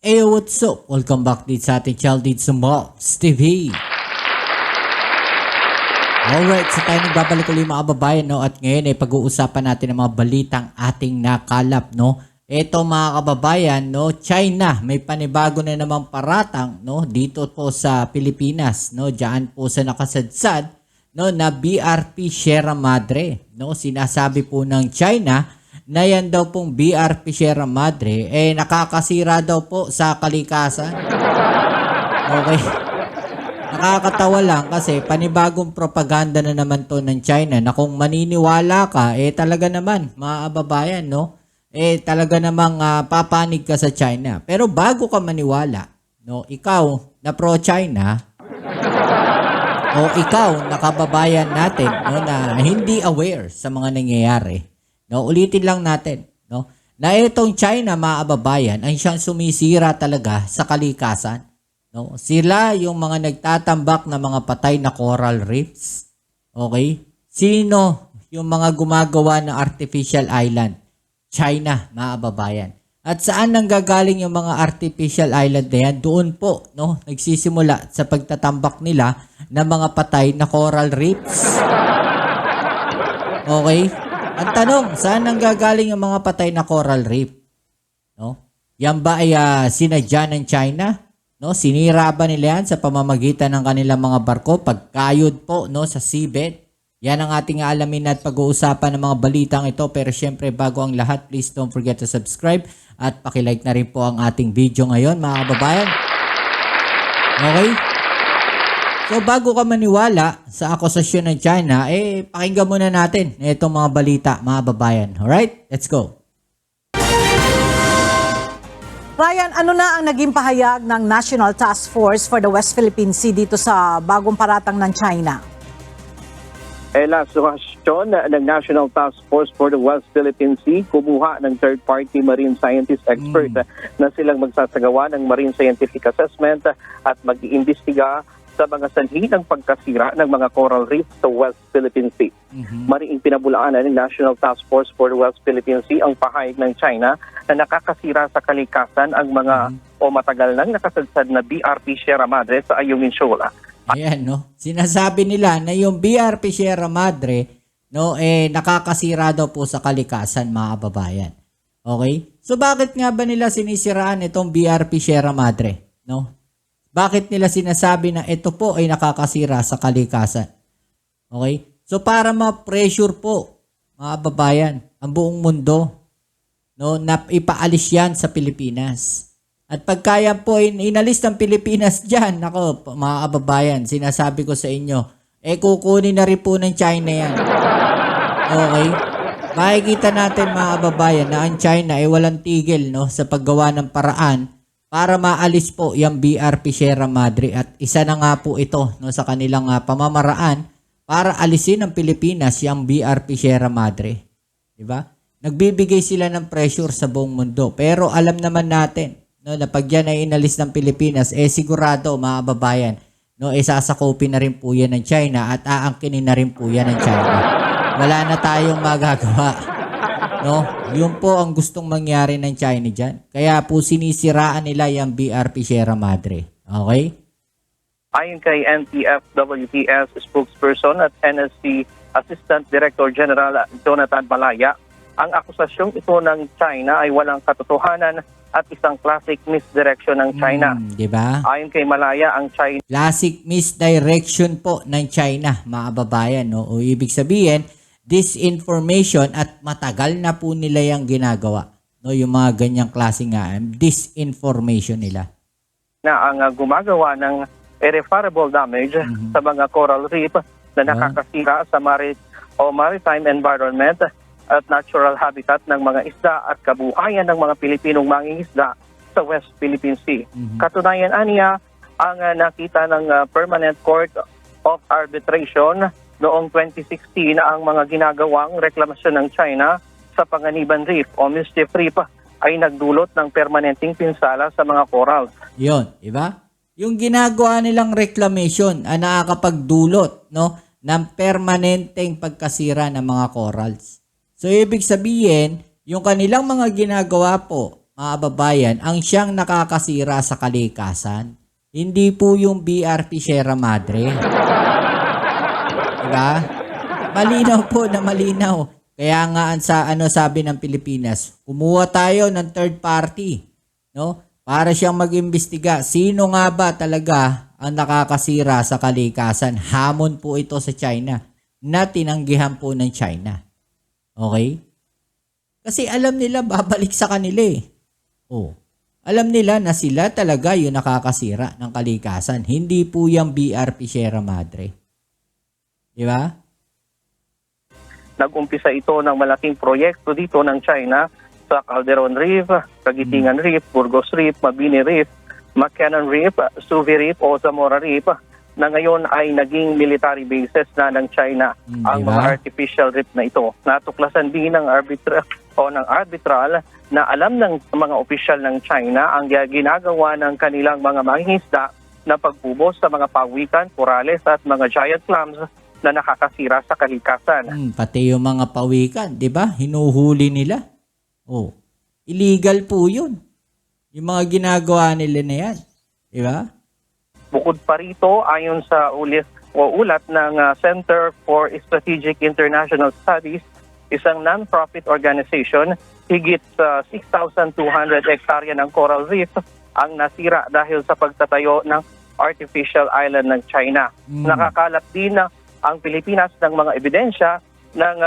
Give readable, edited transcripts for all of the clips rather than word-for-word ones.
Hey, what's up? Welcome back dito sa ating channel dito sa Mox TV. Alright, so tayo nagbabalik ulit mga kababayan, no? At ngayon ay pag-uusapan natin ang mga balitang ating nakalap, no? Ito mga kababayan, no? China, may panibago na namang paratang, no? Dito po sa Pilipinas, no? Diyan po sa nakasadsad, no? Na BRP Sierra Madre, no? Sinasabi po ng China na yan daw pong BRP Sierra Madre nakakasira daw po sa kalikasan. Okay. Nakakatawa lang kasi panibagong propaganda na naman to ng China na kung maniniwala ka, talaga naman, mga kababayan, no? Talaga namang papanig ka sa China. Pero bago ka maniwala, no, ikaw na pro-China, o ikaw na kababayan natin, no, na hindi aware sa mga nangyayari, no, ulitin lang natin, no, na itong China, mga kababayan, ay siyang sumisira talaga sa kalikasan. No? Sila yung mga nagtatambak na mga patay na coral reefs. Okay? Sino yung mga gumagawa ng artificial island? China, mga kababayan. At saan nanggagaling yung mga artificial island na yan? Doon po, no, nagsisimula sa pagtatambak nila ng mga patay na coral reefs. Okay? Ang tanong, saan nanggagaling ang mga patay na coral reef? No? Yan ba ay sinadya ng China? No? Sinira ba nila yan sa pamamagitan ng kanilang mga barko pagkayod po, no, sa seabed? Yan ang ating alamin at pag-uusapan ng mga balitang ito. Pero syempre, bago ang lahat, please don't forget to subscribe at pakilike na rin po ang ating video ngayon, mga kababayan. Okay? So bago ka maniwala sa akusasyon ng China, pakinggan muna natin itong mga balita, mga babayan. Alright? Let's go. Ryan, ano na ang naging pahayag ng National Task Force for the West Philippine Sea dito sa bagong paratang ng China? Elaborasyon ng National Task Force for the West Philippine Sea, kumuha ng third-party marine scientist expert na silang magsasagawa ng marine scientific assessment at mag-iimbestiga sa mga sanhi ng pagkasira ng mga coral reef sa West Philippine Sea. Mariing pinabulaanan ng National Task Force for the West Philippine Sea ang pahayag ng China na nakakasira sa kalikasan ang mga o matagal nang nakasadsad na BRP Sierra Madre sa Ayungin Shoal. Ayan, no? Sinasabi nila na yung BRP Sierra Madre, no, nakakasira daw po sa kalikasan, mga kababayan. Okay? So bakit nga ba nila sinisiraan itong BRP Sierra Madre? No? Bakit nila sinasabi na ito po ay nakakasira sa kalikasan? Okay? So para ma-pressure po, mga kababayan, ang buong mundo, no, na ipaalis yan sa Pilipinas. At pagkaya po inalis ng Pilipinas dyan, ako, mga kababayan, sinasabi ko sa inyo, kukunin na rin po ng China yan. Okay? Makikita natin, mga kababayan, na ang China ay walang tigil, no, sa paggawa ng paraan para maalis po yung BRP Sierra Madre. At isa na nga po ito, no, sa kanilang pamamaraan para alisin ng Pilipinas yung BRP Sierra Madre. Diba? Nagbibigay sila ng pressure sa buong mundo. Pero alam naman natin, no, na pag yan ay inalis ng Pilipinas, sigurado, mga kababayan, no, sasakupin na rin po yan ng China at aangkinin na rin po yan ng China. Wala na tayong magagawa. No, yun po ang gustong mangyari ng China dyan. Kaya po sinisiraan nila yung BRP Sierra Madre. Okay? Ayon kay NTF-WTS spokesperson at NSC Assistant Director General Jonathan Malaya, ang akusasyong ito ng China ay walang katotohanan at isang classic misdirection ng China. Diba? Ayon kay Malaya, ang China classic misdirection po ng China, mga kababayan. No? O ibig sabihin, disinformation at matagal na po nila yung ginagawa. No, yung mga ganyang klase nga, disinformation nila. Na ang gumagawa ng irreparable damage sa mga coral reef na nakakasira sa maritime environment at natural habitat ng mga isda at kabuhayan ng mga Pilipinong mangingisda sa West Philippine Sea. Katunayan aniya, ang nakita ng Permanent Court of Arbitration noong 2016 ang mga ginagawang reklamasyon ng China sa Panganiban Reef o Mischief Reef ay nagdulot ng permanenteng pinsala sa mga coral. Yun, diba? Yung ginagawa nilang reclamation ay nakakapagdulot, no, ng permanenteng pagkasira ng mga corals. So ibig sabihin, yung kanilang mga ginagawa po mga kababayan, ang siyang nakakasira sa kalikasan. Hindi po yung BRP Sierra Madre. Diba? Malinaw po na malinaw. Kaya nga sabi ng Pilipinas, kumuha tayo ng third party, no? Para siyang mag-imbestiga. Sino nga ba talaga ang nakakasira sa kalikasan? Hamon po ito sa China na tinanggihan po ng China. Okay? Kasi alam nila babalik sa kanila eh. Oh. Alam nila na sila talaga yung nakakasira ng kalikasan. Hindi po yung BRP Sierra Madre. Di ba? Nag-umpisa ito ng malaking proyekto dito ng China sa Calderon Reef, Kagitingan Reef, Burgos Reef, Mabini Reef, McKinnon Reef, Suvi Reef o Zamora Reef na ngayon ay naging military bases na ng China ang diba? mga artificial reef na ito. Natuklasan din ng arbitral na alam ng mga opisyal ng China ang ginagawa ng kanilang mga mangingisda na pagbubos sa mga pawikan, corales at mga giant clams na nakakasira sa kalikasan. Pati yung mga pawikan, di ba? Hinuhuli nila. Oh, illegal po yun. Yung mga ginagawa nila na yan. Di ba? Bukod pa rito, ayon sa ulat ng Center for Strategic International Studies, isang non-profit organization, higit sa 6,200 hektarya ng coral reef ang nasira dahil sa pagtatayo ng artificial island ng China. Nakakalap din ang Pilipinas ng mga ebidensya ng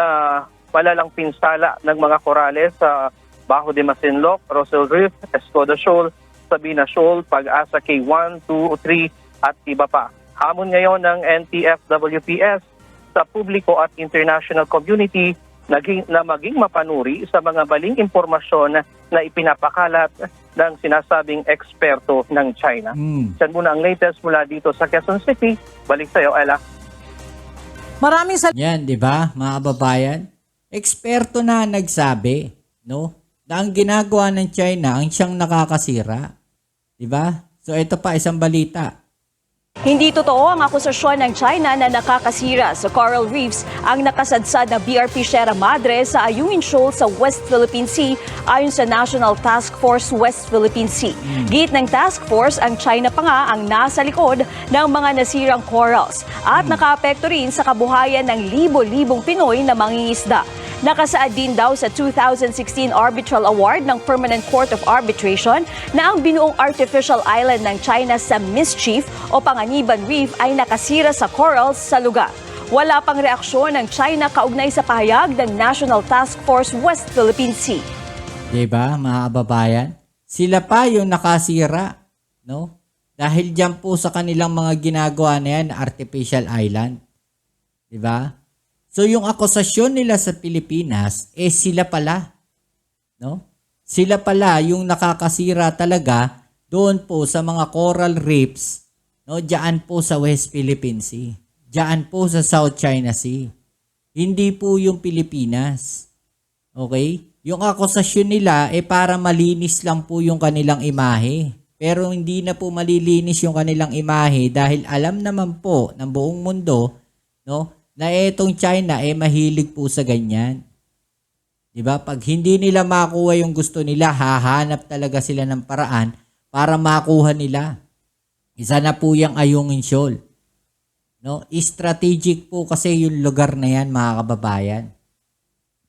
malalang pinsala ng mga korales sa Bajo de Masinloc, Rosel Reef, Escoda Shoal, Sabina Shoal, Pag-asa K1, 2, 3 at iba pa. Hamon ngayon ng NTF-WPS sa publiko at international community na maging mapanuri sa mga baling impormasyon na ipinapakalat ng sinasabing eksperto ng China. Yan muna ang latest mula dito sa Quezon City. Balik sa iyo, Ella. Maraming Yan, di ba, mga kababayan? Eksperto na nagsabi, no? Na ang ginagawa ng China ang siyang nakakasira. Di ba? So ito pa isang balita. Hindi totoo ang akusasyon ng China na nakakasira sa coral reefs ang nakasadsad na BRP Sierra Madre sa Ayungin Shoal sa West Philippine Sea ayon sa National Task Force West Philippine Sea. Git ng task force, ang China pa nga ang nasa likod ng mga nasirang corals at nakaapekto rin sa kabuhayan ng libo-libong Pinoy na mangingisda. Nakasaad din daw sa 2016 Arbitral Award ng Permanent Court of Arbitration na ang binuong artificial island ng China sa Mischief o Panganiban Reef ay nakasira sa corals sa lugar. Wala pang reaksyon ng China kaugnay sa pahayag ng National Task Force West Philippine Sea. Diba, mga kababayan? Sila pa yung nakasira, no? Dahil dyan po sa kanilang mga ginagawa na yan, artificial island. Diba? So yung akusasyon nila sa Pilipinas, sila pala. No? Sila pala yung nakakasira talaga doon po sa mga coral reefs, no? Diyan po sa West Philippine Sea. Diyan po sa South China Sea. Hindi po yung Pilipinas. Okay? Yung akusasyon nila para malinis lang po yung kanilang imahe. Pero hindi na po malilinis yung kanilang imahe dahil alam naman po ng buong mundo, no, na etong China mahilig po sa ganyan. 'Di ba? Pag hindi nila makuha yung gusto nila, hahanap talaga sila ng paraan para makuha nila. Isa na po yung Ayungin Shoal. No, strategic po kasi yung lugar na yan, mga kababayan.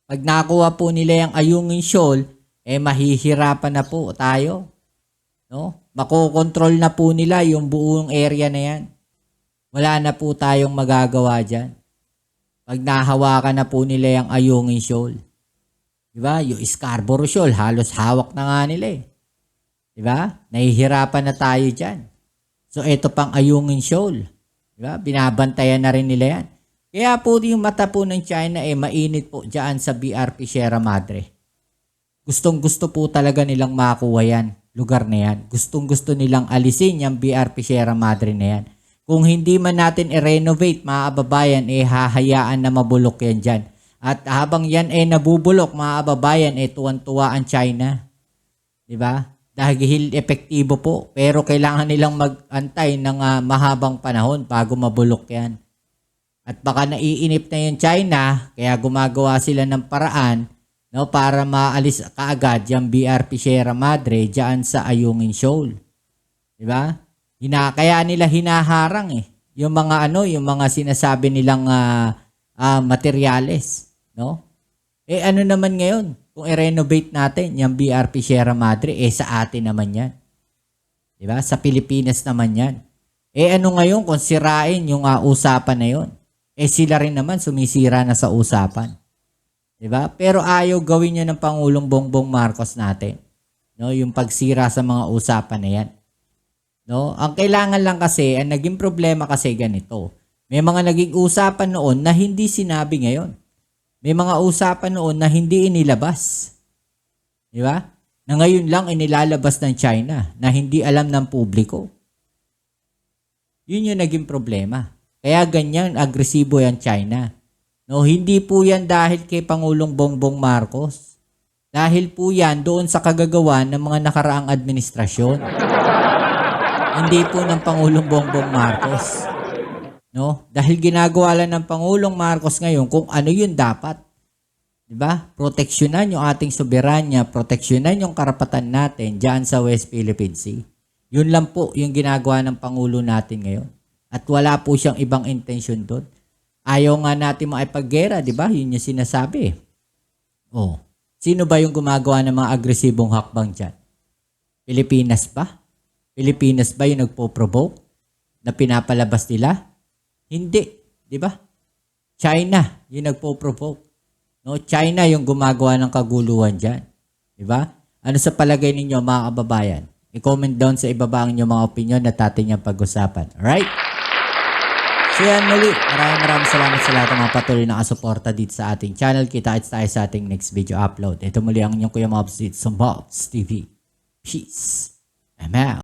Pag nakuha po nila yung Ayungin Shoal, mahihirapan na po tayo. No? Makokontrol na po nila yung buong area na yan. Wala na po tayong magagawa dyan. Pag nahawakan na po nila yung Ayungin Shoal. Diba? Yung Scarborough Shoal, halos hawak na nga nila Diba? Nahihirapan na tayo dyan. So, ito pang Ayungin Shoal. Diba? Binabantayan na rin nila yan. Kaya po yung mata po ng China mainit po dyan sa BRP Sierra Madre. Gustong-gusto po talaga nilang makuha yan. Lugar na yan. Gustong-gusto nilang alisin yung BRP Sierra Madre na yan. Kung hindi man natin i-renovate, mga kababayan, hahayaan na mabulok yan dyan. At habang yan nabubulok, mga kababayan, tuwan-tuwa ang China. Diba? Dahil epektibo po. Pero kailangan nilang mag-antay ng mahabang panahon bago mabulok yan. At baka naiinip na yung China, kaya gumagawa sila ng paraan no, para maalis kaagad yung BRP Sierra Madre diyan sa Ayungin Shoal. 'Di ba? Kaya nila hinaharang yung mga yung mga sinasabi nilang materyales, no? Ano naman ngayon? Kung i-renovate natin yung BRP Sierra Madre, sa atin naman 'yan. 'Di ba? Sa Pilipinas naman 'yan. Ano ngayon kung sirain yung usapan na 'yon? Sila rin naman sumisira na sa usapan. 'Di ba? Pero ayaw gawin niya ng Pangulong Bongbong Marcos natin. No, yung pagsira sa mga usapan na 'yan. No, ang kailangan lang kasi, ang naging problema kasi ganito. May mga naging usapan noon na hindi sinabi ngayon. May mga usapan noon na hindi inilabas. 'Di ba? Na ngayon lang inilalabas ng China na hindi alam ng publiko. Yun yung naging problema. Kaya ganyan agresibo yan China. No, hindi po yan dahil kay Pangulong Bongbong Marcos. Dahil po yan doon sa kagagawa ng mga nakaraang administrasyon. Hindi po ng Pangulong Bongbong Marcos. No? Dahil ginagawa lang ng Pangulong Marcos ngayon kung ano yun dapat. 'Di ba? Proteksyonan yung ating soberanya, proteksyonan yung karapatan natin diyan sa West Philippine Sea. Yun lang po yung ginagawa ng Pangulo natin ngayon. At wala po siyang ibang intensyon doon. Ayaw nga natin makipaggera, di ba? Yun yung sinasabi. Sino ba yung gumagawa ng mga agresibong hakbang dyan? Pilipinas ba? Pilipinas ba yung nagpo-provoke na pinapalabas nila? Hindi, di ba? China yung nagpo-provoke. No, China yung gumagawa ng kaguluhan dyan. Di ba? Ano sa palagay ninyo mga kababayan? I-comment down sa ibaba ang inyong mga opinion at ating yung pag-usapan. Alright? So yan muli, maraming salamat sa lahat ng mga patuloy na kasuporta dito sa ating channel. Kita-kits tayo sa ating next video upload. Ito muli ang inyong Kuya Mobs dito sa Mobs TV. Peace. I'm out.